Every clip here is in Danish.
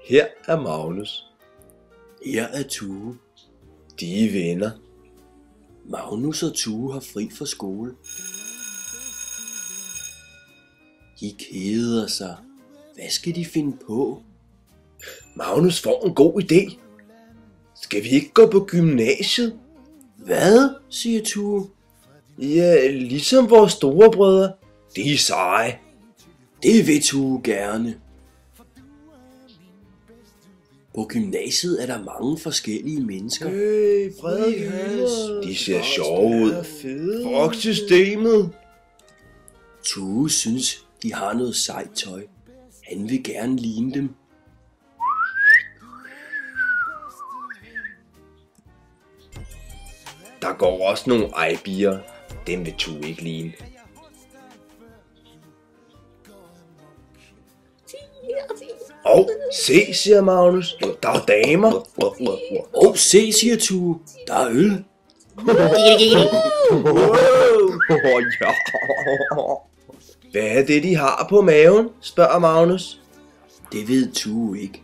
Her er Magnus. Her er Tue. De er venner. Magnus og Tue har fri fra skole. De keder sig. Hvad skal de finde på? Magnus får en god idé. Skal vi ikke gå på gymnasiet? Hvad? Siger Tue. Ja, ligesom vores storebrødre. De er seje. Det vil Tue gerne. På gymnasiet er der mange forskellige mennesker. Hey, Frederik Hans. De ser sjove ud. Fuck systemet. Tue synes, de har noget sejt tøj. Han vil gerne ligne dem. Der går også nogle ejbier. Dem vil Tue ikke ligne. Se, siger Magnus. Der er damer. Se, siger Tue. Der er øl. Hvad er det, de har på maven? Spørger Magnus. Det ved Tue ikke.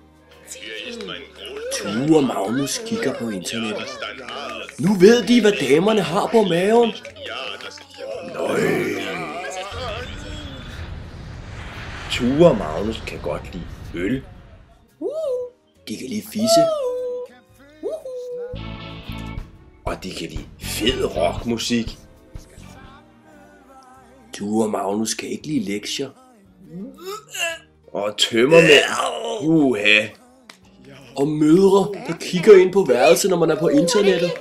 Tue og Magnus kigger på internettet. Nu ved de, hvad damerne har på maven. Tue og Magnus kan godt lide øl. De kan lide fisse. Og de kan lide fed rockmusik. Tue og Magnus kan ikke lide lektier. Og tømmermænd. Uha. Og mødre, der kigger ind på værelset, når man er på internettet.